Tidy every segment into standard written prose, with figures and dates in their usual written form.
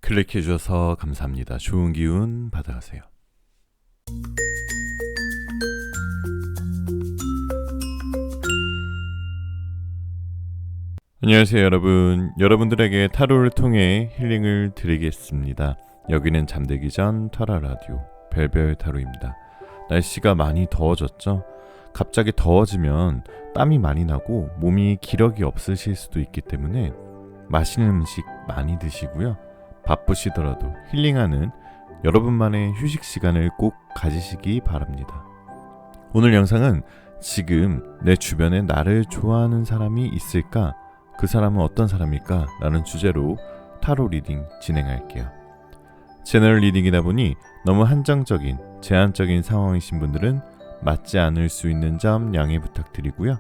클릭해 주셔서 감사합니다. 좋은 기운 받아가세요. 안녕하세요 여러분. 여러분들에게 타로를 통해 힐링을 드리겠습니다. 여기는 잠들기 전 타로 라디오 별별 타로입니다. 날씨가 많이 더워졌죠? 갑자기 더워지면 땀이 많이 나고 몸이 기력이 없으실 수도 있기 때문에 맛있는 음식 많이 드시고요. 바쁘시더라도 힐링하는 여러분만의 휴식 시간을 꼭 가지시기 바랍니다. 오늘 영상은 지금 내 주변에 나를 좋아하는 사람이 있을까? 그 사람은 어떤 사람일까? 라는 주제로 타로 리딩 진행할게요. 채널 리딩이다 보니 너무 한정적인, 제한적인 상황이신 분들은 맞지 않을 수 있는 점 양해 부탁드리고요.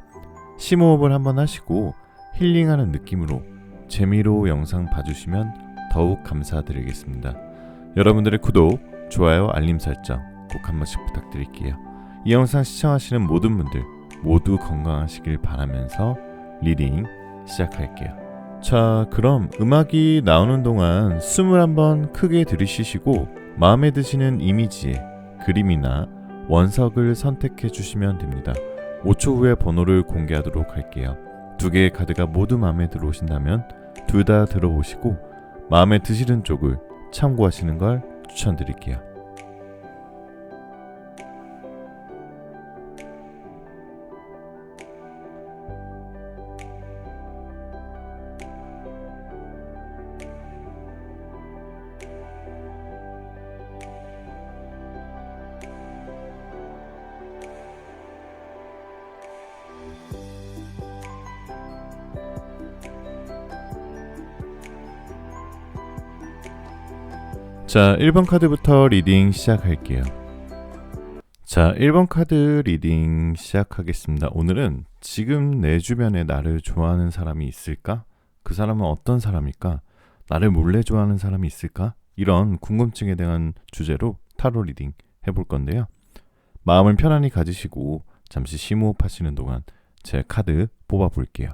심호흡을 한번 하시고 힐링하는 느낌으로 재미로 영상 봐주시면 더욱 감사드리겠습니다. 여러분들의 구독, 좋아요, 알림 설정 꼭 한 번씩 부탁드릴게요. 이 영상 시청하시는 모든 분들 모두 건강하시길 바라면서 리딩 시작할게요. 자, 그럼 음악이 나오는 동안 숨을 한번 크게 들이쉬시고 마음에 드시는 이미지의 그림이나 원석을 선택해 주시면 됩니다. 5초 후에 번호를 공개하도록 할게요. 두 개의 카드가 모두 마음에 들어오신다면 둘 다 들어보시고 마음에 드시는 쪽을 참고하시는 걸 추천드릴게요. 자, 1번 카드부터 리딩 시작할게요. 자, 1번 카드 리딩 시작하겠습니다. 오늘은 지금 내 주변에 나를 좋아하는 사람이 있을까? 그 사람은 어떤 사람일까? 나를 몰래 좋아하는 사람이 있을까? 이런 궁금증에 대한 주제로 타로 리딩 해볼 건데요. 마음을 편안히 가지시고 잠시 심호흡 하시는 동안 제 카드 뽑아 볼게요.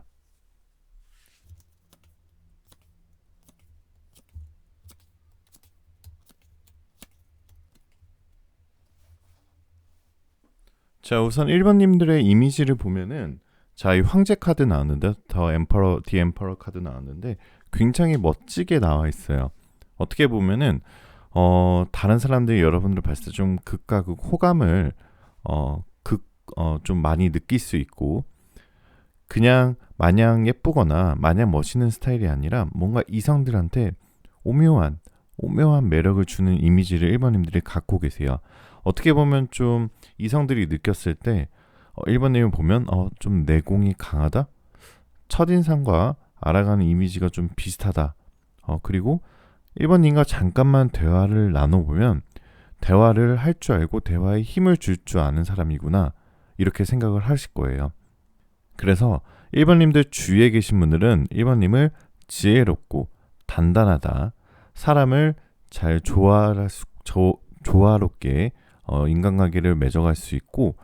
자, 우선 1번님들의 이미지를 보면은 자, 이 황제 카드 나왔는데 디 엠퍼러 카드 나왔는데 굉장히 멋지게 나와 있어요. 어떻게 보면은 다른 사람들이 여러분들 봤을 때 좀 극과 극 호감을 좀 많이 느낄 수 있고 그냥 마냥 예쁘거나 마냥 멋있는 스타일이 아니라 뭔가 이성들한테 오묘한 매력을 주는 이미지를 1번님들이 갖고 계세요. 어떻게 보면 좀 이성들이 느꼈을 때 1번님을 보면 좀 내공이 강하다? 첫인상과 알아가는 이미지가 좀 비슷하다. 그리고 1번님과 잠깐만 대화를 나눠보면 대화를 할 줄 알고 대화에 힘을 줄 줄 아는 사람이구나 이렇게 생각을 하실 거예요. 그래서 1번님들 주위에 계신 분들은 1번님을 지혜롭고 단단하다, 사람을 잘 조화롭게 인간관계를 맺어갈 수 있고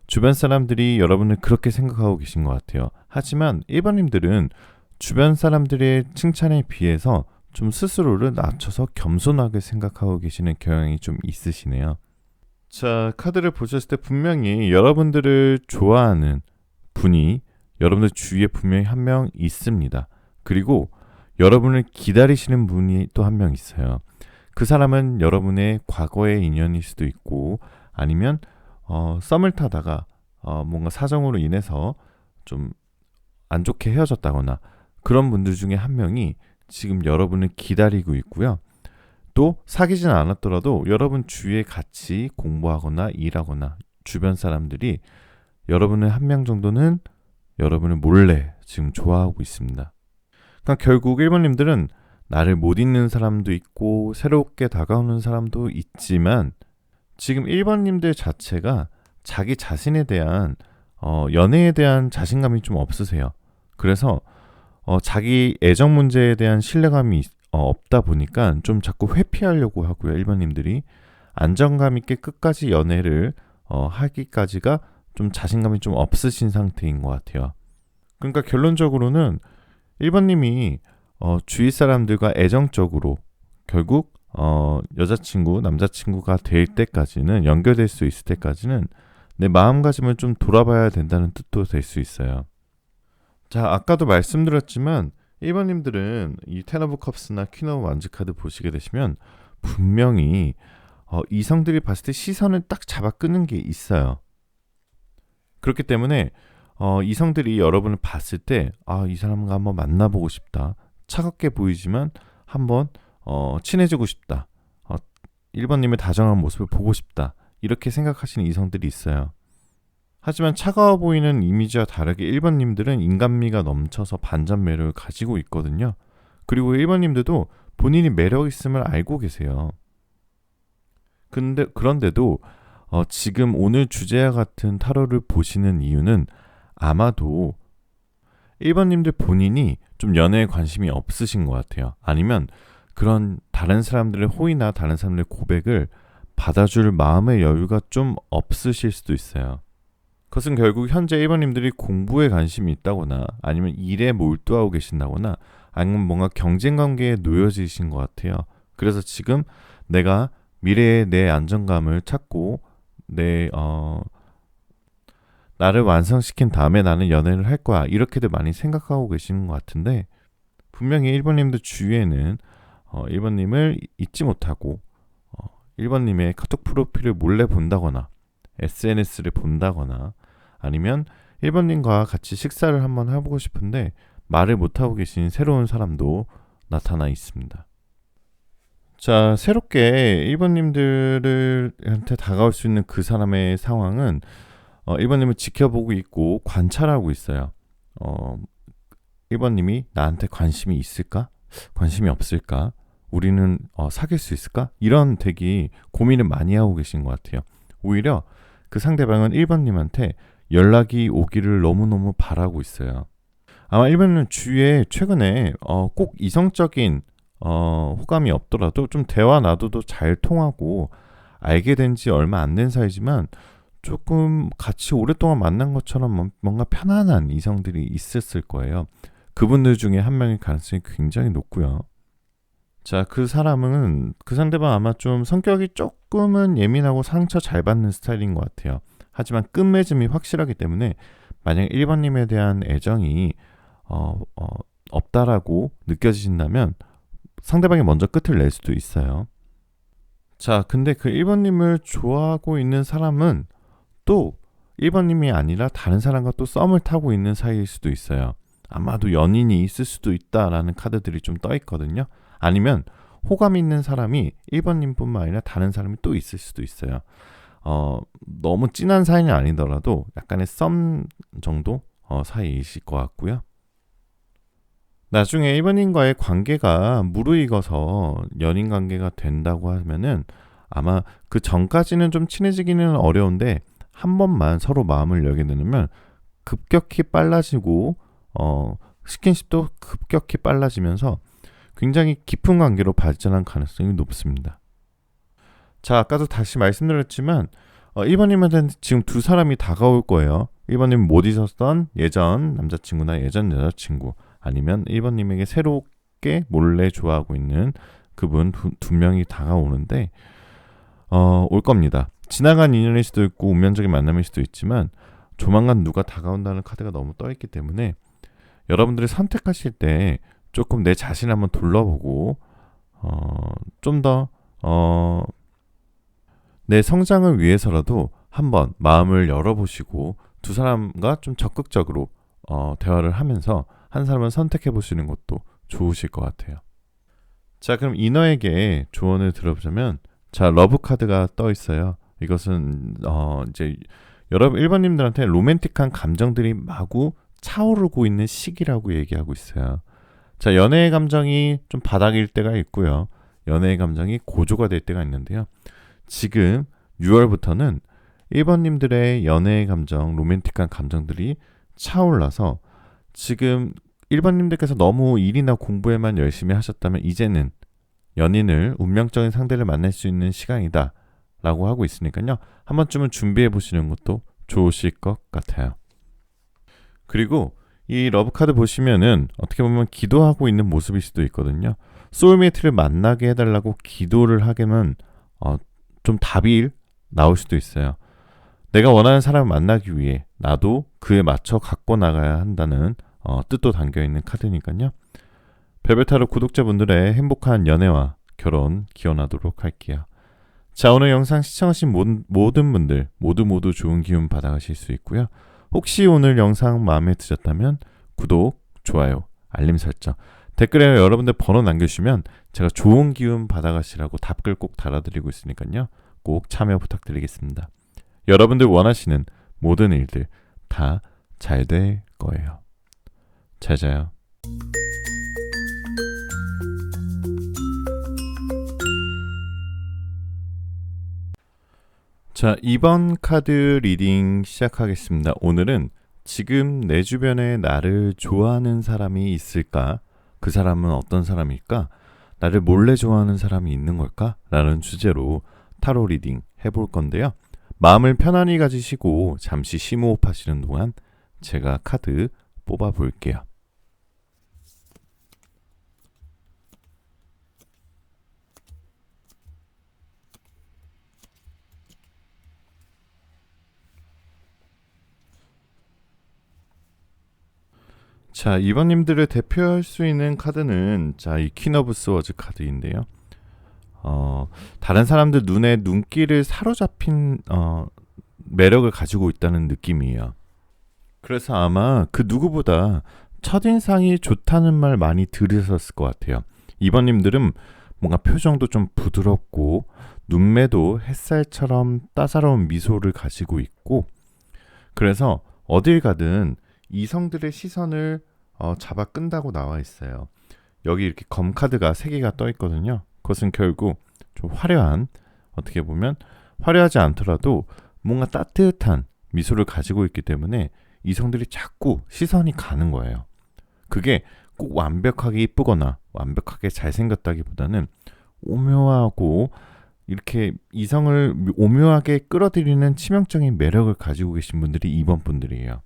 주변 사람들이 여러분을 그렇게 생각하고 계신 것 같아요. 하지만 1번님들은 주변 사람들의 칭찬에 비해서 좀 스스로를 낮춰서 겸손하게 생각하고 계시는 경향이 좀 있으시네요. 자, 카드를 보셨을 때 분명히 여러분들을 좋아하는 분이 여러분들 주위에 분명히 한 명 있습니다. 그리고 여러분을 기다리시는 분이 또 한 명 있어요. 그 사람은 여러분의 과거의 인연일 수도 있고 아니면 썸을 타다가 뭔가 사정으로 인해서 좀 안 좋게 헤어졌다거나 그런 분들 중에 한 명이 지금 여러분을 기다리고 있고요. 또 사귀진 않았더라도 여러분 주위에 같이 공부하거나 일하거나 주변 사람들이 여러분의 한 명 정도는 여러분을 몰래 지금 좋아하고 있습니다. 그러니까 결국 1번님들은 나를 못 잊는 사람도 있고 새롭게 다가오는 사람도 있지만 지금 1번님들 자체가 자기 자신에 대한 연애에 대한 자신감이 좀 없으세요. 그래서 자기 애정 문제에 대한 신뢰감이 없다 보니까 좀 자꾸 회피하려고 하고요. 1번님들이 안정감 있게 끝까지 연애를 하기까지가 좀 자신감이 좀 없으신 상태인 것 같아요. 그러니까 결론적으로는 1번님이 주위 사람들과 애정적으로 결국 여자친구, 남자친구가 될 때까지는, 연결될 수 있을 때까지는 내 마음가짐을 좀 돌아봐야 된다는 뜻도 될 수 있어요. 자, 아까도 말씀드렸지만 1번님들은 이 텐 오브 컵스나 퀸 오브 완즈 카드 보시게 되시면 분명히 이성들이 봤을 때 시선을 딱 잡아 끄는 게 있어요. 그렇기 때문에 이성들이 여러분을 봤을 때 이 사람과 한번 만나보고 싶다. 차갑게 보이지만 한번 친해지고 싶다. 1번님의 다정한 모습을 보고 싶다. 이렇게 생각하시는 이성들이 있어요. 하지만 차가워 보이는 이미지와 다르게 1번님들은 인간미가 넘쳐서 반전 매력을 가지고 있거든요. 그리고 1번님들도 본인이 매력 있음을 알고 계세요. 그런데도 지금 오늘 주제와 같은 타로를 보시는 이유는 아마도 1번님들 본인이 좀 연애에 관심이 없으신 것 같아요. 아니면 그런 다른 사람들의 호의나 다른 사람들의 고백을 받아줄 마음의 여유가 좀 없으실 수도 있어요. 그것은 결국 현재 1번님들이 공부에 관심이 있다거나 아니면 일에 몰두하고 계신다거나 아니면 뭔가 경쟁관계에 놓여지신 것 같아요. 그래서 지금 내가 미래의 내 안정감을 찾고 나를 완성시킨 다음에 나는 연애를 할 거야. 이렇게들 많이 생각하고 계시는 것 같은데 분명히 1번님들 주위에는 1번님을 잊지 못하고 1번님의 카톡 프로필을 몰래 본다거나 SNS를 본다거나 아니면 1번님과 같이 식사를 한번 해보고 싶은데 말을 못하고 계신 새로운 사람도 나타나 있습니다. 자, 새롭게 1번님들한테 다가올 수 있는 그 사람의 상황은 1번님을 지켜보고 있고 관찰하고 있어요. 1번님이 나한테 관심이 있을까? 관심이 없을까? 우리는 사귈 수 있을까? 이런 되게 고민을 많이 하고 계신 것 같아요. 오히려 그 상대방은 1번님한테 연락이 오기를 너무너무 바라고 있어요. 아마 1번은 주위에 최근에 꼭 이성적인 호감이 없더라도 좀 대화 나도도 잘 통하고 알게 된 지 얼마 안 된 사이지만 조금 같이 오랫동안 만난 것처럼 뭔가 편안한 이성들이 있었을 거예요. 그분들 중에 한 명일 가능성이 굉장히 높고요. 자, 그 상대방 아마 좀 성격이 조금은 예민하고 상처 잘 받는 스타일인 것 같아요. 하지만 끝맺음이 확실하기 때문에 만약 1번님에 대한 애정이 없다라고 느껴지신다면 상대방이 먼저 끝을 낼 수도 있어요. 자, 근데 그 1번님을 좋아하고 있는 사람은 또 1번님이 아니라 다른 사람과 또 썸을 타고 있는 사이일 수도 있어요. 아마도 연인이 있을 수도 있다라는 카드들이 좀 떠 있거든요. 아니면 호감 있는 사람이 1번님뿐만 아니라 다른 사람이 또 있을 수도 있어요. 너무 진한 사이는 아니더라도 약간의 썸 정도 사이이실 것 같고요. 나중에 1번님과의 관계가 무르익어서 연인 관계가 된다고 하면은 아마 그 전까지는 좀 친해지기는 어려운데 한 번만 서로 마음을 열게 되면 급격히 빨라지고 스킨십도 급격히 빨라지면서 굉장히 깊은 관계로 발전할 가능성이 높습니다. 자, 아까도 다시 말씀드렸지만 1번님한테는 지금 두 사람이 다가올 거예요. 1번님 못 잊었던 예전 남자친구나 예전 여자친구 아니면 1번님에게 새롭게 몰래 좋아하고 있는 그분 두 명이 다가오는데 올 겁니다. 지나간 인연일 수도 있고 운명적인 만남일 수도 있지만 조만간 누가 다가온다는 카드가 너무 떠있기 때문에 여러분들이 선택하실 때 조금 내 자신을 한번 둘러보고 좀 더 내 성장을 위해서라도 한번 마음을 열어보시고 두 사람과 좀 적극적으로 대화를 하면서 한 사람을 선택해 보시는 것도 좋으실 것 같아요. 자, 그럼 이너에게 조언을 들어보자면 자, 러브 카드가 떠 있어요. 이것은 이제 여러분 1번님들한테 로맨틱한 감정들이 마구 차오르고 있는 시기라고 얘기하고 있어요. 자, 연애의 감정이 좀 바닥일 때가 있고요. 연애의 감정이 고조가 될 때가 있는데요. 지금 6월부터는 1번님들의 연애의 감정, 로맨틱한 감정들이 차올라서 지금 1번님들께서 너무 일이나 공부에만 열심히 하셨다면 이제는 연인을, 운명적인 상대를 만날 수 있는 시간이다 라고 하고 있으니까요. 한 번쯤은 준비해 보시는 것도 좋으실 것 같아요. 그리고 이 러브카드 보시면은 어떻게 보면 기도하고 있는 모습일 수도 있거든요. 소울메이트를 만나게 해달라고 기도를 하게면 좀 답이 나올 수도 있어요. 내가 원하는 사람을 만나기 위해 나도 그에 맞춰 갖고 나가야 한다는 뜻도 담겨있는 카드니까요. 별별타로 구독자분들의 행복한 연애와 결혼 기원하도록 할게요. 자, 오늘 영상 시청하신 모든 분들 모두 좋은 기운 받아가실 수 있고요. 혹시 오늘 영상 마음에 드셨다면 구독, 좋아요, 알림 설정, 댓글에 여러분들 번호 남겨주시면 제가 좋은 기운 받아가시라고 답글 꼭 달아드리고 있으니까요. 꼭 참여 부탁드리겠습니다. 여러분들 원하시는 모든 일들 다 잘 될 거예요. 잘 자요. 자, 이번 카드 리딩 시작하겠습니다. 오늘은 지금 내 주변에 나를 좋아하는 사람이 있을까? 그 사람은 어떤 사람일까? 나를 몰래 좋아하는 사람이 있는 걸까? 라는 주제로 타로 리딩 해볼 건데요. 마음을 편안히 가지시고 잠시 심호흡하시는 동안 제가 카드 뽑아 볼게요. 자, 이번님들을 대표할 수 있는 카드는 이 퀸 오브 스워즈 카드인데요. 다른 사람들 눈에 눈길을 사로잡힌 매력을 가지고 있다는 느낌이에요. 그래서 아마 그 누구보다 첫인상이 좋다는 말 많이 들으셨을 것 같아요. 이번님들은 뭔가 표정도 좀 부드럽고 눈매도 햇살처럼 따사로운 미소를 가지고 있고, 그래서 어딜 가든 이성들의 시선을 잡아 끈다고 나와 있어요. 여기 이렇게 검 카드가 3개가 떠 있거든요. 그것은 결국 좀 화려한, 어떻게 보면 화려하지 않더라도 뭔가 따뜻한 미소를 가지고 있기 때문에 이성들이 자꾸 시선이 가는 거예요. 그게 꼭 완벽하게 이쁘거나 완벽하게 잘생겼다기보다는 오묘하고 이렇게 이성을 오묘하게 끌어들이는 치명적인 매력을 가지고 계신 분들이 2번 분들이에요.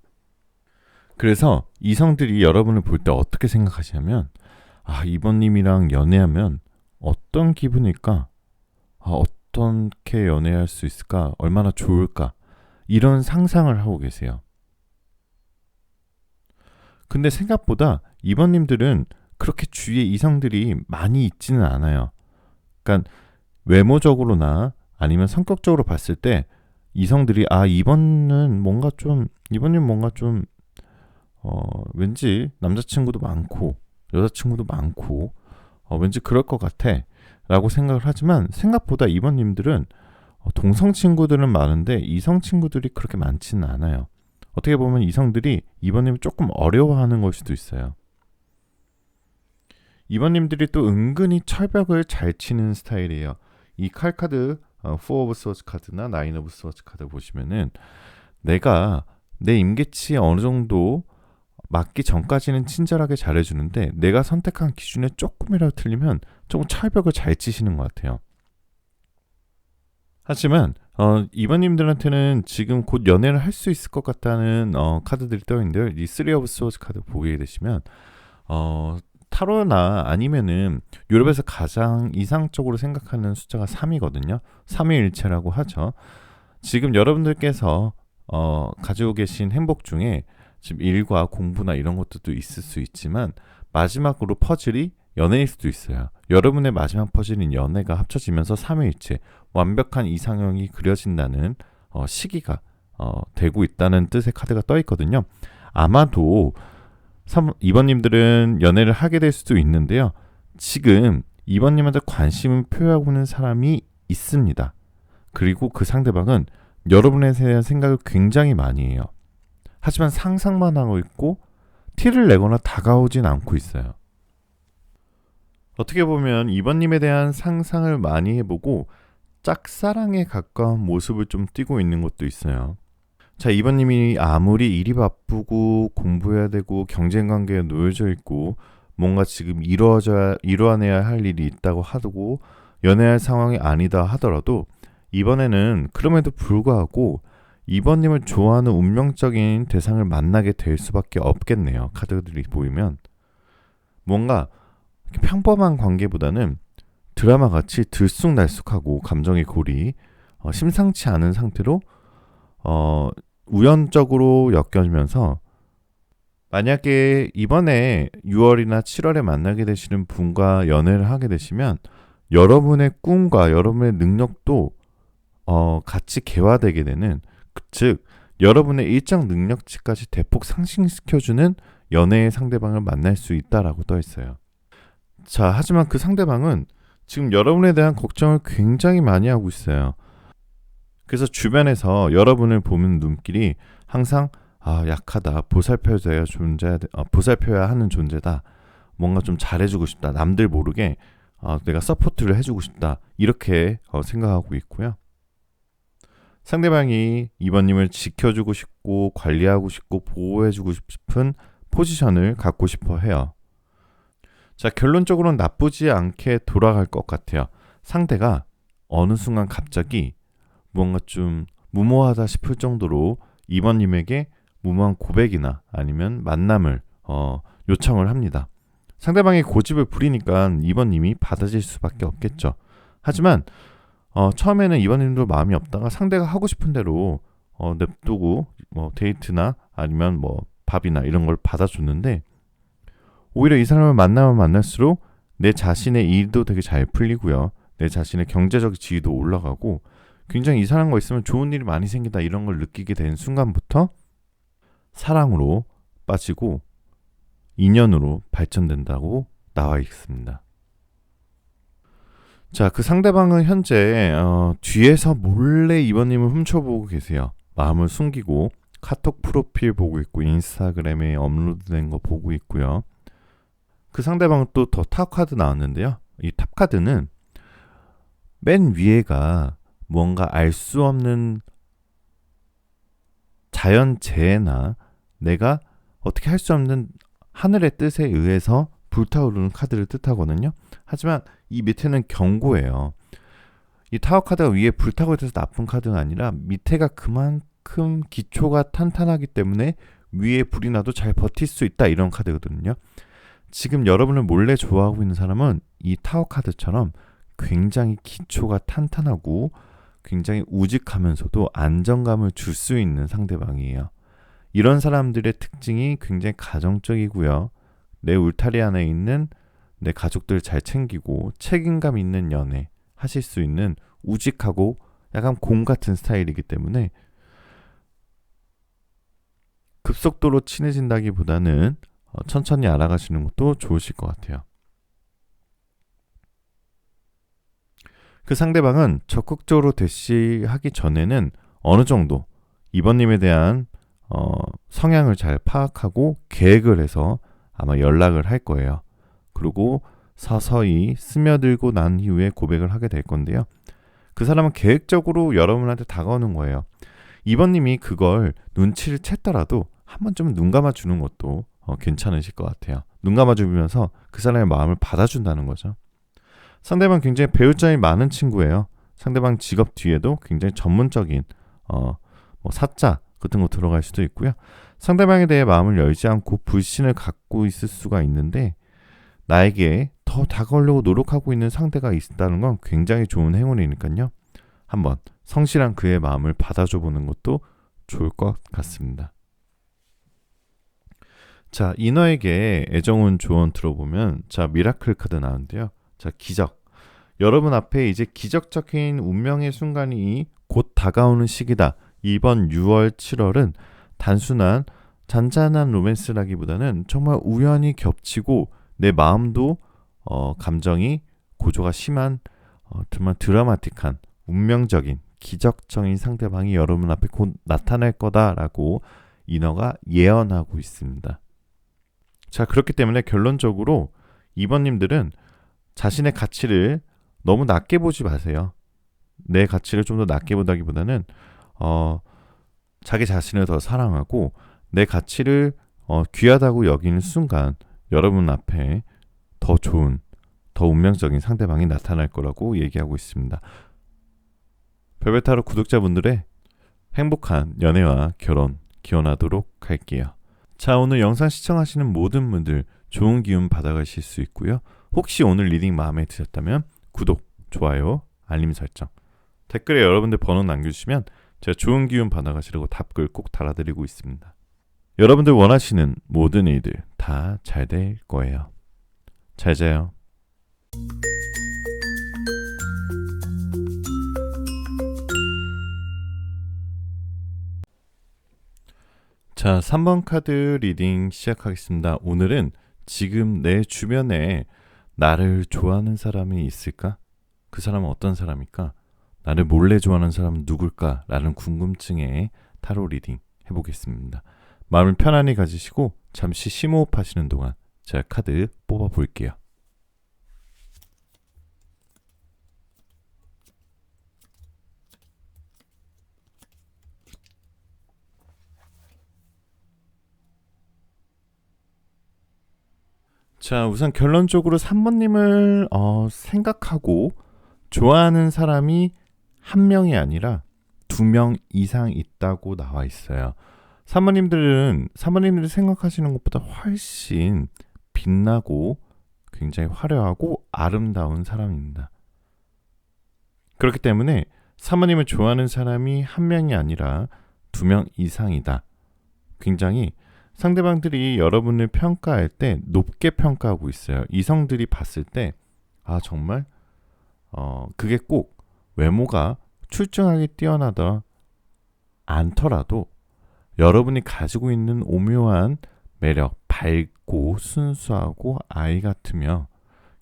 그래서 이성들이 여러분을 볼 때 어떻게 생각하시냐면, 이번님이랑 연애하면 어떤 기분일까? 어떻게 연애할 수 있을까? 얼마나 좋을까? 이런 상상을 하고 계세요. 근데 생각보다 이번님들은 그렇게 주위에 이성들이 많이 있지는 않아요. 그러니까 외모적으로나 아니면 성격적으로 봤을 때 이성들이 이번님 뭔가 좀 왠지 남자친구도 많고 여자친구도 많고 왠지 그럴 것 같아 라고 생각을 하지만, 생각보다 이번님들은 동성 친구들은 많은데 이성 친구들이 그렇게 많지는 않아요. 어떻게 보면 이성들이 이번님을 조금 어려워하는 걸 수도 있어요. 이번님들이 또 은근히 철벽을 잘 치는 스타일이에요. 이 칼카드 4 오브 스워즈 카드나 9 오브 스워즈 카드 보시면은 내가 내 임계치에 어느 정도 맞기 전까지는 친절하게 잘해주는데 내가 선택한 기준에 조금이라도 틀리면 조금 철벽을 잘 치시는 것 같아요. 하지만 이번님들한테는 지금 곧 연애를 할 수 있을 것 같다는 카드들이 떠있는데요. 이 3 오브 스워즈 카드 보게 되시면 타로나 아니면은 유럽에서 가장 이상적으로 생각하는 숫자가 3이거든요. 3위일체라고 하죠. 지금 여러분들께서 가지고 계신 행복 중에 지금 일과 공부나 이런 것들도 있을 수 있지만 마지막으로 퍼즐이 연애일 수도 있어요. 여러분의 마지막 퍼즐인 연애가 합쳐지면서 3위일체, 완벽한 이상형이 그려진다는 시기가 되고 있다는 뜻의 카드가 떠 있거든요. 아마도 이번님들은 연애를 하게 될 수도 있는데요. 지금 이번님한테 관심을 표하고 있는 사람이 있습니다. 그리고 그 상대방은 여러분에 대한 생각을 굉장히 많이 해요. 하지만 상상만 하고 있고 티를 내거나 다가오진 않고 있어요. 어떻게 보면 이번님에 대한 상상을 많이 해보고 짝사랑에 가까운 모습을 좀 띠고 있는 것도 있어요. 자, 이번님이 아무리 일이 바쁘고 공부해야 되고 경쟁관계에 놓여져 있고 뭔가 지금 이루어내야 할 일이 있다고 하고 연애할 상황이 아니다 하더라도 이번에는 그럼에도 불구하고 이번님을 좋아하는 운명적인 대상을 만나게 될 수밖에 없겠네요. 카드들이 보이면 뭔가 평범한 관계보다는 드라마같이 들쑥날쑥하고 감정의 골이 심상치 않은 상태로 우연적으로 엮여지면서 만약에 이번에 6월이나 7월에 만나게 되시는 분과 연애를 하게 되시면 여러분의 꿈과 여러분의 능력도 같이 개화되게 되는 즉 여러분의 일정 능력치까지 대폭 상승시켜주는 연애의 상대방을 만날 수 있다라고 떠 있어요. 자, 하지만 그 상대방은 지금 여러분에 대한 걱정을 굉장히 많이 하고 있어요. 그래서 주변에서 여러분을 보는 눈길이 항상 약하다, 보살펴야 하는 존재다, 뭔가 좀 잘해주고 싶다, 남들 모르게 내가 서포트를 해주고 싶다, 이렇게 생각하고 있고요. 상대방이 이번님을 지켜주고 싶고 관리하고 싶고 보호해주고 싶은 포지션을 갖고 싶어 해요. 자, 결론적으로는 나쁘지 않게 돌아갈 것 같아요. 상대가 어느 순간 갑자기 뭔가 좀 무모하다 싶을 정도로 이번님에게 무모한 고백이나 아니면 만남을 요청을 합니다. 상대방이 고집을 부리니까 이번님이 받아줄 수밖에 없겠죠. 하지만 처음에는 이번님도 마음이 없다가 상대가 하고 싶은 대로 냅두고 데이트나 아니면 밥이나 이런 걸 받아줬는데 오히려 이 사람을 만나면 만날수록 내 자신의 일도 되게 잘 풀리고요. 내 자신의 경제적 지위도 올라가고 굉장히 이 사람과 있으면 좋은 일이 많이 생긴다 이런 걸 느끼게 된 순간부터 사랑으로 빠지고 인연으로 발전된다고 나와 있습니다. 자, 그 상대방은 현재 뒤에서 몰래 이번님을 훔쳐보고 계세요. 마음을 숨기고 카톡 프로필 보고 있고 인스타그램에 업로드된 거 보고 있고요. 그 상대방은 또 더 탑카드 나왔는데요. 이 탑카드는 맨 위에가 뭔가 알 수 없는 자연재해나 내가 어떻게 할 수 없는 하늘의 뜻에 의해서 불타오르는 카드를 뜻하거든요. 하지만 이 밑에는 경고예요. 이 타워 카드가 위에 불타고 있어서 나쁜 카드가 아니라 밑에가 그만큼 기초가 탄탄하기 때문에 위에 불이 나도 잘 버틸 수 있다 이런 카드거든요. 지금 여러분을 몰래 좋아하고 있는 사람은 이 타워 카드처럼 굉장히 기초가 탄탄하고 굉장히 우직하면서도 안정감을 줄 수 있는 상대방이에요. 이런 사람들의 특징이 굉장히 가정적이고요. 내 울타리 안에 있는 내 가족들을 잘 챙기고 책임감 있는 연애 하실 수 있는 우직하고 약간 곰 같은 스타일이기 때문에 급속도로 친해진다기보다는 천천히 알아가시는 것도 좋으실 것 같아요. 그 상대방은 적극적으로 대시하기 전에는 어느 정도 이번님에 대한 성향을 잘 파악하고 계획을 해서 아마 연락을 할 거예요. 그리고 서서히 스며들고 난 이후에 고백을 하게 될 건데요. 그 사람은 계획적으로 여러분한테 다가오는 거예요. 이번님이 그걸 눈치를 챘더라도 한 번쯤은 눈 감아주는 것도 괜찮으실 것 같아요. 눈 감아주면서 그 사람의 마음을 받아준다는 거죠. 상대방 굉장히 배울 점이 많은 친구예요. 상대방 직업 뒤에도 굉장히 전문적인 사자 같은 거 들어갈 수도 있고요. 상대방에 대해 마음을 열지 않고 불신을 갖고 있을 수가 있는데 나에게 더 다가오려고 노력하고 있는 상대가 있다는 건 굉장히 좋은 행운이니까요. 한번 성실한 그의 마음을 받아줘 보는 것도 좋을 것 같습니다. 자, 이너에게 애정운 조언 들어보면 미라클 카드 나오는데요. 자, 기적. 여러분 앞에 이제 기적적인 운명의 순간이 곧 다가오는 시기다. 이번 6월, 7월은 단순한 잔잔한 로맨스라기보다는 정말 우연히 겹치고 내 마음도 감정이 고조가 심한 정말 드라마틱한 운명적인 기적적인 상대방이 여러분 앞에 곧 나타날 거다라고 이너가 예언하고 있습니다. 자, 그렇기 때문에 결론적으로 이번님들은 자신의 가치를 너무 낮게 보지 마세요. 내 가치를 좀 더 낮게 보다기보다는 자기 자신을 더 사랑하고 내 가치를 귀하다고 여기는 순간 여러분 앞에 더 좋은, 더 운명적인 상대방이 나타날 거라고 얘기하고 있습니다. 별별타로 구독자분들의 행복한 연애와 결혼 기원하도록 할게요. 자, 오늘 영상 시청하시는 모든 분들 좋은 기운 받아가실 수 있고요. 혹시 오늘 리딩 마음에 드셨다면 구독, 좋아요, 알림 설정, 댓글에 여러분들 번호 남겨주시면 제가 좋은 기운 받아가시려고 답글 꼭 달아드리고 있습니다. 여러분들 원하시는 모든 일들 다 잘 될 거예요. 잘 자요. 자, 3번 카드 리딩 시작하겠습니다. 오늘은 지금 내 주변에 나를 좋아하는 사람이 있을까? 그 사람은 어떤 사람일까? 나를 몰래 좋아하는 사람은 누굴까? 라는 궁금증에 타로 리딩 해보겠습니다. 마음을 편안히 가지시고 잠시 심호흡 하시는 동안 제가 카드 뽑아 볼게요. 자, 우선 결론적으로 3번님을 생각하고 좋아하는 사람이 한 명이 아니라 2명 이상 있다고 나와 있어요. 3번님들이 생각하시는 것보다 훨씬 빛나고 굉장히 화려하고 아름다운 사람입니다. 그렇기 때문에 3번님을 좋아하는 사람이 한 명이 아니라 2명 이상이다. 굉장히 상대방들이 여러분을 평가할 때 높게 평가하고 있어요. 이성들이 봤을 때 정말 그게 꼭 외모가 출중하게 뛰어나다 않더라도 여러분이 가지고 있는 오묘한 매력, 밝고 순수하고 아이 같으며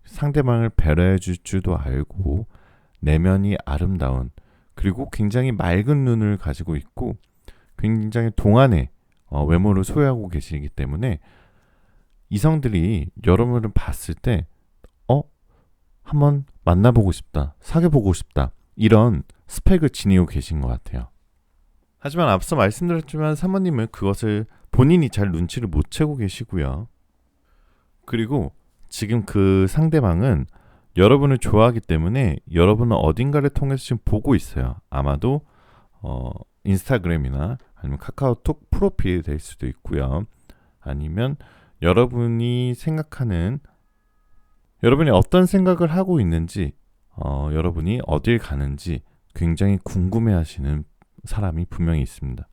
상대방을 배려해 줄 줄도 알고 내면이 아름다운, 그리고 굉장히 맑은 눈을 가지고 있고 굉장히 동안의 외모를 소유하고 계시기 때문에 이성들이 여러분을 봤을 때 한번 만나보고 싶다, 사귀어보고 싶다, 이런 스펙을 지니고 계신 것 같아요. 하지만 앞서 말씀드렸지만 3번님은 그것을 본인이 잘 눈치를 못 채고 계시고요. 그리고 지금 그 상대방은 여러분을 좋아하기 때문에 여러분은 어딘가를 통해서 지금 보고 있어요. 아마도 인스타그램이나 아니면 카카오톡 프로필이 될 수도 있고요. 아니면 여러분이 어떤 생각을 하고 있는지, 여러분이 어딜 가는지 굉장히 궁금해하시는 사람이 분명히 있습니다.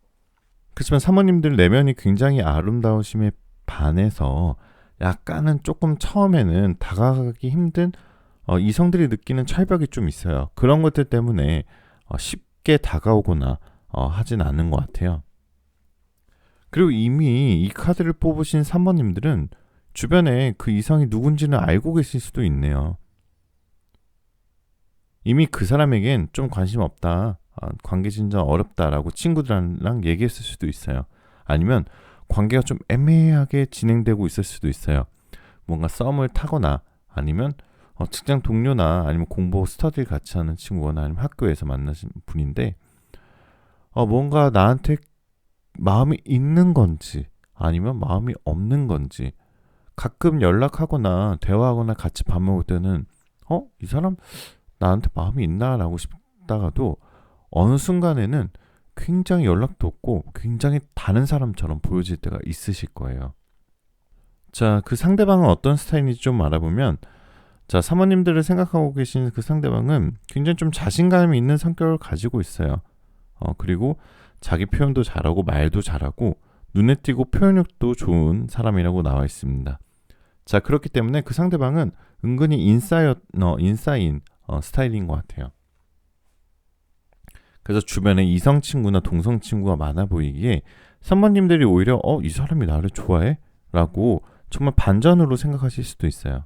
그렇지만 사모님들 내면이 굉장히 아름다우심에 반해서 약간은 조금 처음에는 다가가기 힘든 이성들이 느끼는 철벽이 좀 있어요. 그런 것들 때문에 쉽게 다가오거나 하진 않는 것 같아요. 그리고 이미 이 카드를 뽑으신 3번님들은 주변에 그 이성이 누군지는 알고 계실 수도 있네요. 이미 그 사람에겐 좀 관심 없다, 관계 진전 어렵다라고 친구들이랑 얘기했을 수도 있어요. 아니면 관계가 좀 애매하게 진행되고 있을 수도 있어요. 뭔가 썸을 타거나 아니면 직장 동료나 아니면 공부 스터디를 같이 하는 친구거나 아니면 학교에서 만나신 분인데 뭔가 나한테 마음이 있는 건지 아니면 마음이 없는 건지, 가끔 연락하거나 대화하거나 같이 밥 먹을 때는 이 사람 나한테 마음이 있나 라고 싶다가도 어느 순간에는 굉장히 연락도 없고 굉장히 다른 사람처럼 보여질 때가 있으실 거예요. 자, 그 상대방은 어떤 스타일인지 좀 알아보면, 자, 사모님들을 생각하고 계신 그 상대방은 굉장히 좀 자신감이 있는 성격을 가지고 있어요. 그리고 자기 표현도 잘하고 말도 잘하고 눈에 띄고 표현력도 좋은 사람이라고 나와 있습니다. 자, 그렇기 때문에 그 상대방은 은근히 인싸인 스타일인 것 같아요. 그래서 주변에 이성 친구나 동성 친구가 많아 보이기에 3번님들이 오히려 이 사람이 나를 좋아해? 라고 정말 반전으로 생각하실 수도 있어요.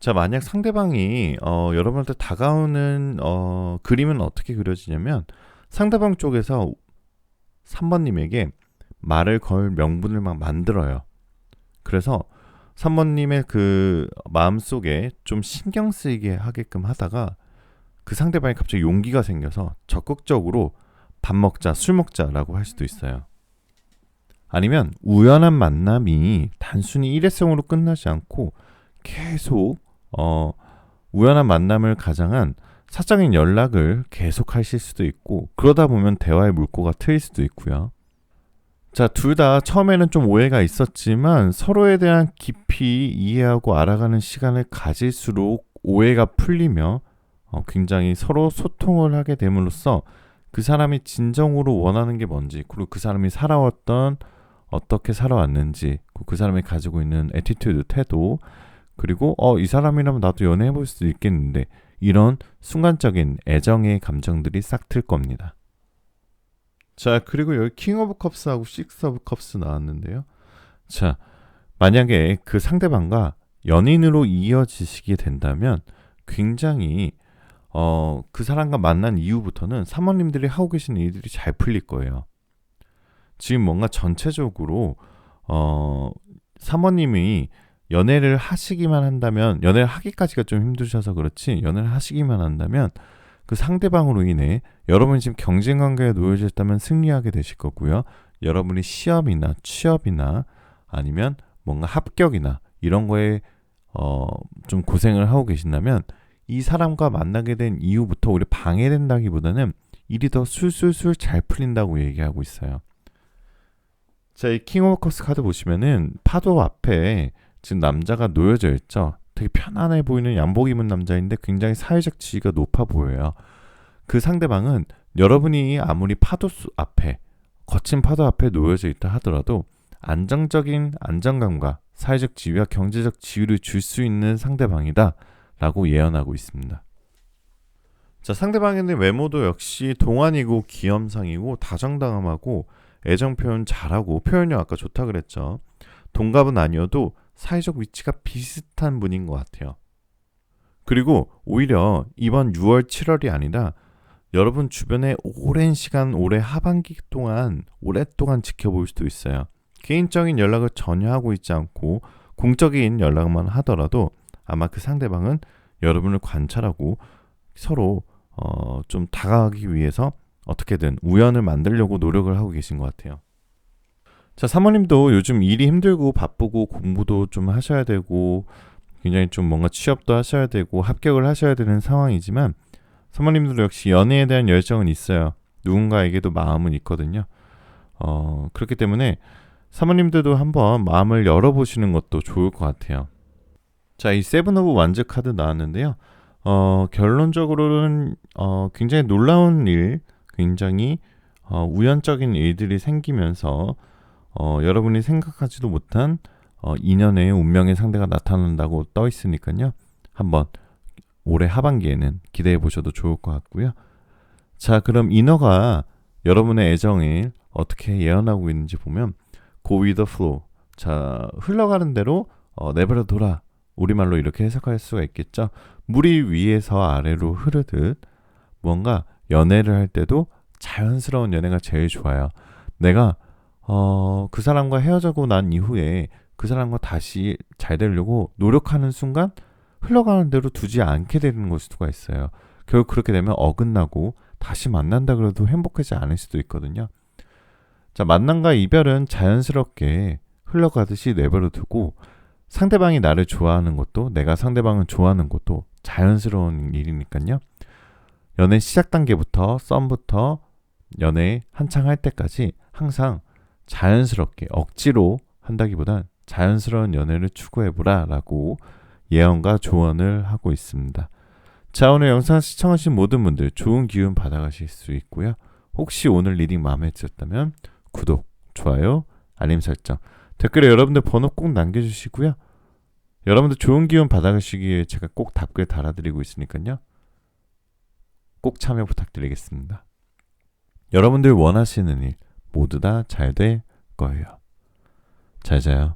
자, 만약 상대방이 여러분한테 다가오는 그림은 어떻게 그려지냐면, 상대방 쪽에서 3번님에게 말을 걸 명분을 막 만들어요. 그래서 3번님의 그 마음속에 좀 신경 쓰이게 하게끔 하다가 그 상대방이 갑자기 용기가 생겨서 적극적으로 밥 먹자, 술 먹자라고 할 수도 있어요. 아니면 우연한 만남이 단순히 일회성으로 끝나지 않고 계속 우연한 만남을 가장한 사적인 연락을 계속 하실 수도 있고, 그러다 보면 대화의 물꼬가 트일 수도 있고요. 자, 둘 다 처음에는 좀 오해가 있었지만 서로에 대한 깊이 이해하고 알아가는 시간을 가질수록 오해가 풀리며 굉장히 서로 소통을 하게 됨으로써 그 사람이 진정으로 원하는 게 뭔지, 그리고 그 사람이 살아왔던 어떻게 살아왔는지, 그 사람이 가지고 있는 애티튜드, 태도, 그리고 이 사람이라면 나도 연애해볼 수도 있겠는데, 이런 순간적인 애정의 감정들이 싹 틀 겁니다. 자, 그리고 여기 킹 오브 컵스하고 식스 오브 컵스 나왔는데요. 자, 만약에 그 상대방과 연인으로 이어지시게 된다면 굉장히 그 사람과 만난 이후부터는 사모님들이 하고 계신 일들이 잘 풀릴 거예요. 지금 뭔가 전체적으로 사모님이 연애를 하시기만 한다면, 연애를 하기까지가 좀 힘드셔서 그렇지, 연애를 하시기만 한다면 그 상대방으로 인해 여러분이 지금 경쟁 관계에 놓여져 있다면 승리하게 되실 거고요. 여러분이 시험이나 취업이나 아니면 뭔가 합격이나 이런 거에 좀 고생을 하고 계신다면 이 사람과 만나게 된 이후부터 오히려 방해된다기보다는 일이 더 술술술 잘 풀린다고 얘기하고 있어요. 자, 이 킹 오브 컵스 카드 보시면은 파도 앞에 지금 남자가 놓여져 있죠. 되게 편안해 보이는 양복 입은 남자인데 굉장히 사회적 지위가 높아 보여요. 그 상대방은 여러분이 아무리 파도 앞에, 거친 파도 앞에 놓여져 있다 하더라도 안정적인 안정감과 사회적 지위와 경제적 지위를 줄 수 있는 상대방이다 라고 예언하고 있습니다. 자, 상대방의 외모도 역시 동안이고 귀염상이고 다정다감하고 애정 표현 잘하고, 표현력 아까 좋다 그랬죠. 동갑은 아니어도 사회적 위치가 비슷한 분인 것 같아요. 그리고 오히려 이번 6월, 7월이 아니라 여러분 주변에 오랜 시간, 올해 하반기 동안 오랫동안 지켜볼 수도 있어요. 개인적인 연락을 전혀 하고 있지 않고 공적인 연락만 하더라도 아마 그 상대방은 여러분을 관찰하고 서로 좀 다가가기 위해서 어떻게든 우연을 만들려고 노력을 하고 계신 것 같아요. 자, 사모님도 요즘 일이 힘들고 바쁘고 공부도 좀 하셔야 되고 굉장히 좀 뭔가 취업도 하셔야 되고 합격을 하셔야 되는 상황이지만 사모님들도 역시 연애에 대한 열정은 있어요. 누군가에게도 마음은 있거든요. 그렇기 때문에 사모님들도 한번 마음을 열어보시는 것도 좋을 것 같아요. 자, 이 세븐 오브 완즈 카드 나왔는데요. 결론적으로는 굉장히 놀라운 일, 굉장히 우연적인 일들이 생기면서 여러분이 생각하지도 못한 인연의 운명의 상대가 나타난다고 떠 있으니까요. 한번 올해 하반기에는 기대해 보셔도 좋을 것 같고요. 자, 그럼 인어가 여러분의 애정을 어떻게 예언하고 있는지 보면 Go with the flow. 자, 흘러가는 대로 내버려 둬라. 우리말로 이렇게 해석할 수가 있겠죠. 물이 위에서 아래로 흐르듯 뭔가 연애를 할 때도 자연스러운 연애가 제일 좋아요. 내가 그 사람과 헤어지고 난 이후에 그 사람과 다시 잘 되려고 노력하는 순간 흘러가는 대로 두지 않게 되는 걸 수가 있어요. 결국 그렇게 되면 어긋나고 다시 만난다 그래도 행복하지 않을 수도 있거든요. 자, 만남과 이별은 자연스럽게 흘러가듯이 내버려 두고 상대방이 나를 좋아하는 것도 내가 상대방을 좋아하는 것도 자연스러운 일이니까요. 연애 시작 단계부터 썸부터 연애 한창 할 때까지 항상 자연스럽게 억지로 한다기보단 자연스러운 연애를 추구해보라 라고 예언과 조언을 하고 있습니다. 자, 오늘 영상 시청하신 모든 분들 좋은 기운 받아가실 수 있고요. 혹시 오늘 리딩 마음에 드셨다면 구독, 좋아요, 알림 설정, 댓글에 여러분들 번호 꼭 남겨주시고요. 여러분들 좋은 기운 받아가시기에 제가 꼭 답글 달아드리고 있으니까요. 꼭 참여 부탁드리겠습니다. 여러분들 원하시는 일 모두 다 잘 될 거예요. 잘 자요.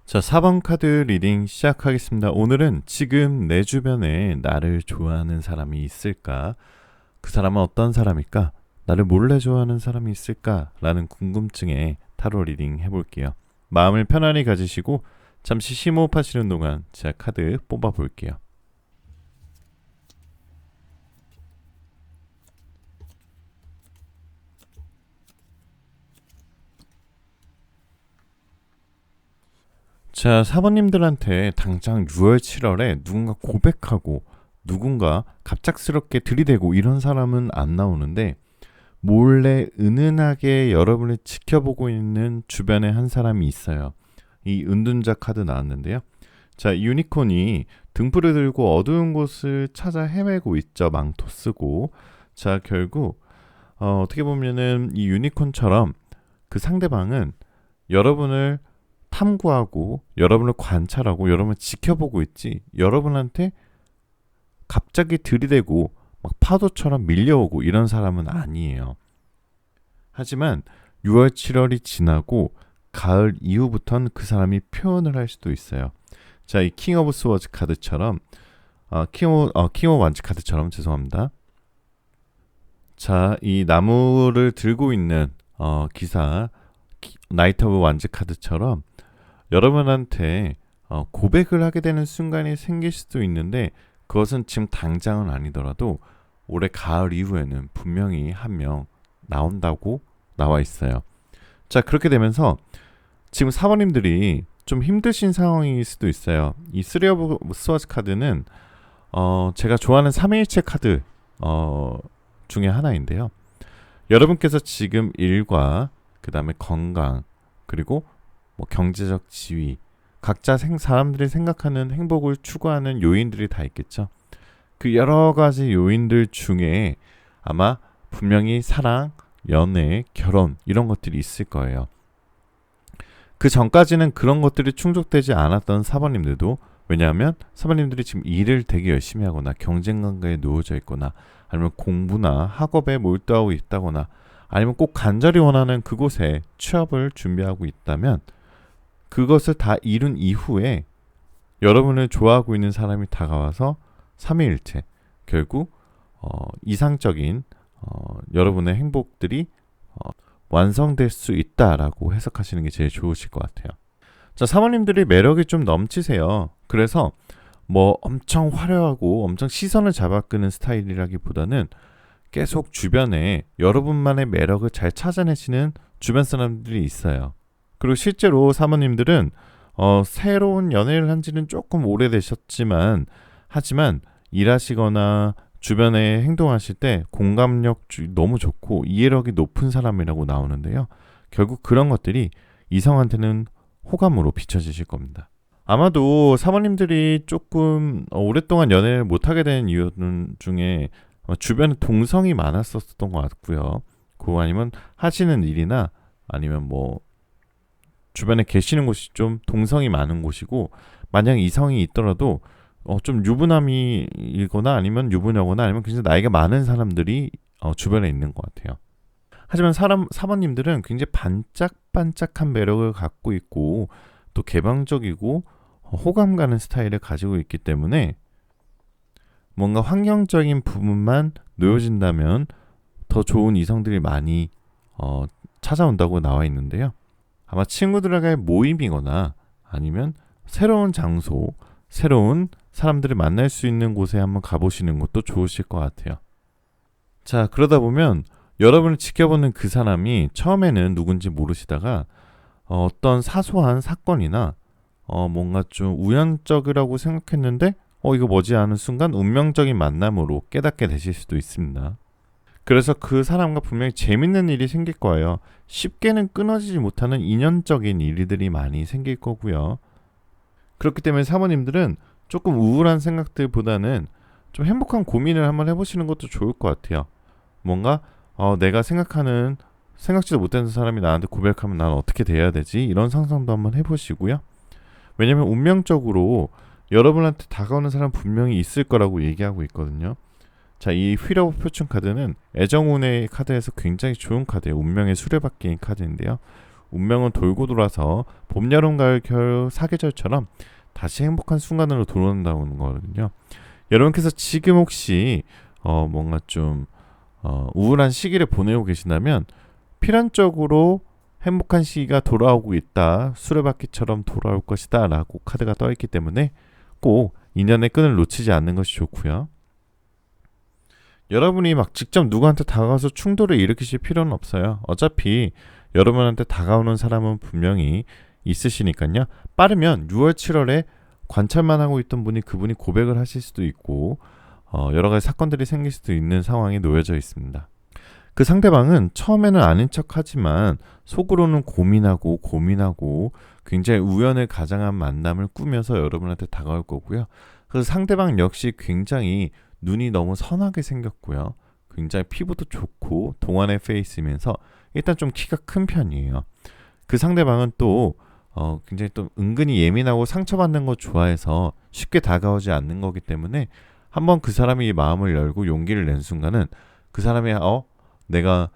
자, 4번 카드 리딩 시작하겠습니다. 오늘은 지금 내 주변에 나를 좋아하는 사람이 있을까? 그 사람은 어떤 사람일까? 나를 몰래 좋아하는 사람이 있을까? 라는 궁금증에 타로 리딩 해볼게요. 마음을 편안히 가지시고 잠시 심호흡하시는 동안 제가 카드 뽑아볼게요. 자, 사모님들한테 당장 6월, 7월에 누군가 고백하고 누군가 갑작스럽게 들이대고 이런 사람은 안 나오는데 몰래 은은하게 여러분을 지켜보고 있는 주변에 한 사람이 있어요. 이 은둔자 카드 나왔는데요. 자, 유니콘이 등불을 들고 어두운 곳을 찾아 헤매고 있죠. 망토 쓰고. 자, 결국 어떻게 보면은 이 유니콘처럼 그 상대방은 여러분을 탐구하고 여러분을 관찰하고 여러분을 지켜보고 있지 여러분한테 갑자기 들이대고 막 파도처럼 밀려오고 이런 사람은 아니에요. 하지만 6월, 7월이 지나고 가을 이후부터는 그 사람이 표현을 할 수도 있어요. 자, 이 킹 오브 스워즈 카드처럼 킹 오브 완즈 카드처럼 죄송합니다. 자, 이 나무를 들고 있는 기사 나이트 오브 완즈 카드처럼 여러분한테 고백을 하게 되는 순간이 생길 수도 있는데 그것은 지금 당장은 아니더라도 올해 가을 이후에는 분명히 한 명 나온다고 나와 있어요. 자, 그렇게 되면서 지금 사모님들이 좀 힘드신 상황일 수도 있어요. 이 쓰리 오브 스워즈 카드는 제가 좋아하는 3일체 카드 중에 하나인데요. 여러분께서 지금 일과 그 다음에 건강 그리고 뭐 경제적 지위 각자 사람들이 생각하는 행복을 추구하는 요인들이 다 있겠죠. 그 여러 가지 요인들 중에 아마 분명히 사랑, 연애, 결혼 이런 것들이 있을 거예요. 그 전까지는 그런 것들이 충족되지 않았던 사모님들도 왜냐하면 사모님들이 지금 일을 되게 열심히 하거나 경쟁 관계에 놓여져 있거나 아니면 공부나 학업에 몰두하고 있다거나 아니면 꼭 간절히 원하는 그곳에 취업을 준비하고 있다면 그것을 다 이룬 이후에 여러분을 좋아하고 있는 사람이 다가와서 삼위일체 결국 이상적인 여러분의 행복들이 완성될 수 있다라고 해석하시는 게 제일 좋으실 것 같아요. 자, 사모님들이 매력이 좀 넘치세요. 그래서 뭐 엄청 화려하고 엄청 시선을 잡아끄는 스타일이라기보다는 계속 주변에 여러분만의 매력을 잘 찾아내시는 주변 사람들이 있어요. 그리고 실제로 사모님들은 새로운 연애를 한 지는 조금 오래되셨지만 하지만 일하시거나 주변에 행동하실 때 공감력 너무 좋고 이해력이 높은 사람이라고 나오는데요. 결국 그런 것들이 이성한테는 호감으로 비춰지실 겁니다. 아마도 사모님들이 조금 오랫동안 연애를 못하게 된 이유 중에 주변에 동성이 많았었던 것 같고요. 그거 아니면 하시는 일이나 아니면 뭐 주변에 계시는 곳이 좀 동성이 많은 곳이고 만약 이성이 있더라도 좀 유부남이거나 아니면 유부녀거나 아니면 굉장히 나이가 많은 사람들이 주변에 있는 것 같아요. 하지만 사모님들은 굉장히 반짝반짝한 매력을 갖고 있고 또 개방적이고 호감 가는 스타일을 가지고 있기 때문에 뭔가 환경적인 부분만 놓여진다면 더 좋은 이성들이 많이 찾아온다고 나와 있는데요. 아마 친구들과의 모임이거나 아니면 새로운 장소, 새로운 사람들을 만날 수 있는 곳에 한번 가보시는 것도 좋으실 것 같아요. 자, 그러다 보면 여러분을 지켜보는 그 사람이 처음에는 누군지 모르시다가 어떤 사소한 사건이나 뭔가 좀 우연적이라고 생각했는데 이거 뭐지 하는 순간 운명적인 만남으로 깨닫게 되실 수도 있습니다. 그래서 그 사람과 분명히 재밌는 일이 생길 거예요. 쉽게는 끊어지지 못하는 인연적인 일들이 많이 생길 거고요. 그렇기 때문에 사모님들은 조금 우울한 생각들보다는 좀 행복한 고민을 한번 해보시는 것도 좋을 것 같아요. 뭔가 내가 생각지도 못한 사람이 나한테 고백하면 난 어떻게 돼야 되지? 이런 상상도 한번 해보시고요. 왜냐면 운명적으로 여러분한테 다가오는 사람 분명히 있을 거라고 얘기하고 있거든요. 자, 이 휠 오브 포춘 카드는 애정운의 카드에서 굉장히 좋은 카드예요. 운명의 수레바퀴인 카드인데요. 운명은 돌고 돌아서 봄, 여름, 가을, 겨울 사계절처럼 다시 행복한 순간으로 돌아온다는 거거든요. 여러분께서 지금 혹시 뭔가 좀 우울한 시기를 보내고 계신다면 필연적으로 행복한 시기가 돌아오고 있다. 수레바퀴처럼 돌아올 것이다 라고 카드가 떠있기 때문에 꼭 인연의 끈을 놓치지 않는 것이 좋고요. 여러분이 막 직접 누구한테 다가가서 충돌을 일으키실 필요는 없어요. 어차피 여러분한테 다가오는 사람은 분명히 있으시니까요. 빠르면 6월, 7월에 관찰만 하고 있던 분이 그분이 고백을 하실 수도 있고 여러 가지 사건들이 생길 수도 있는 상황에 놓여져 있습니다. 그 상대방은 처음에는 아닌 척하지만 속으로는 고민하고 굉장히 우연을 가장한 만남을 꾸며서 여러분한테 다가올 거고요. 그래서 상대방 역시 굉장히 눈이 너무 선하게 생겼고요. 굉장히 피부도 좋고 동안의 페이스면서 일단 좀 키가 큰 편이에요. 그 상대방은 또 굉장히 또 은근히 예민하고 상처받는 거 좋아해서 쉽게 다가오지 않는 거기 때문에 한번 그 사람이 마음을 열고 용기를 낸 순간은 그 사람이 내가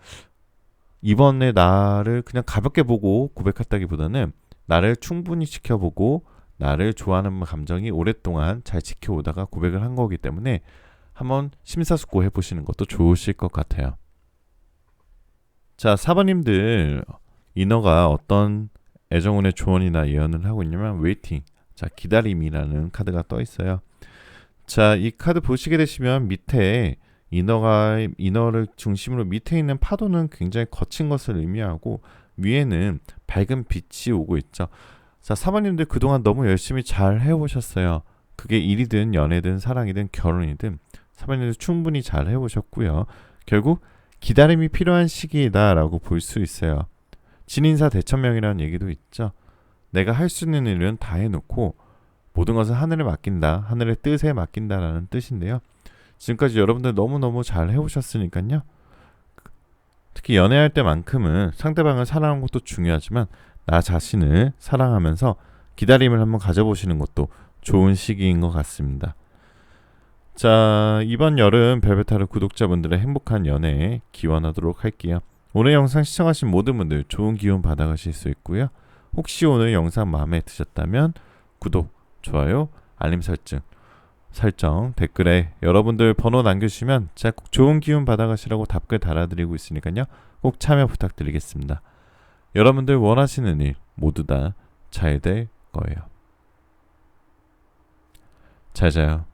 이번에 나를 그냥 가볍게 보고 고백했다기보다는 나를 충분히 지켜보고 나를 좋아하는 감정이 오랫동안 잘 지켜오다가 고백을 한 거기 때문에 한번 심사숙고해 보시는 것도 좋으실 것 같아요. 자, 4번님들 이너가 어떤 애정운의 조언이나 예언을 하고 있냐면 웨이팅, 자 기다림이라는 카드가 떠 있어요. 자, 이 카드 보시게 되시면 밑에 이너를 중심으로 밑에 있는 파도는 굉장히 거친 것을 의미하고 위에는 밝은 빛이 오고 있죠. 자, 4번님들 그동안 너무 열심히 잘 해오셨어요. 그게 일이든 연애든 사랑이든 결혼이든 4번님들 충분히 잘 해오셨고요. 결국 기다림이 필요한 시기이다라고 볼 수 있어요. 진인사 대천명이라는 얘기도 있죠. 내가 할 수 있는 일은 다 해놓고 모든 것은 하늘에 맡긴다, 하늘의 뜻에 맡긴다라는 뜻인데요. 지금까지 여러분들 너무너무 잘 해오셨으니까요. 특히 연애할 때만큼은 상대방을 사랑하는 것도 중요하지만 나 자신을 사랑하면서 기다림을 한번 가져보시는 것도 좋은 시기인 것 같습니다. 자, 이번 여름 벨벳타로 구독자분들의 행복한 연애 기원하도록 할게요. 오늘 영상 시청하신 모든 분들 좋은 기운 받아가실 수 있고요. 혹시 오늘 영상 마음에 드셨다면 구독, 좋아요, 알림 설정, 댓글에 여러분들 번호 남겨주시면 제가 꼭 좋은 기운 받아가시라고 답글 달아드리고 있으니까요. 꼭 참여 부탁드리겠습니다. 여러분들 원하시는 일 모두 다 잘 될 거예요. 잘 자요.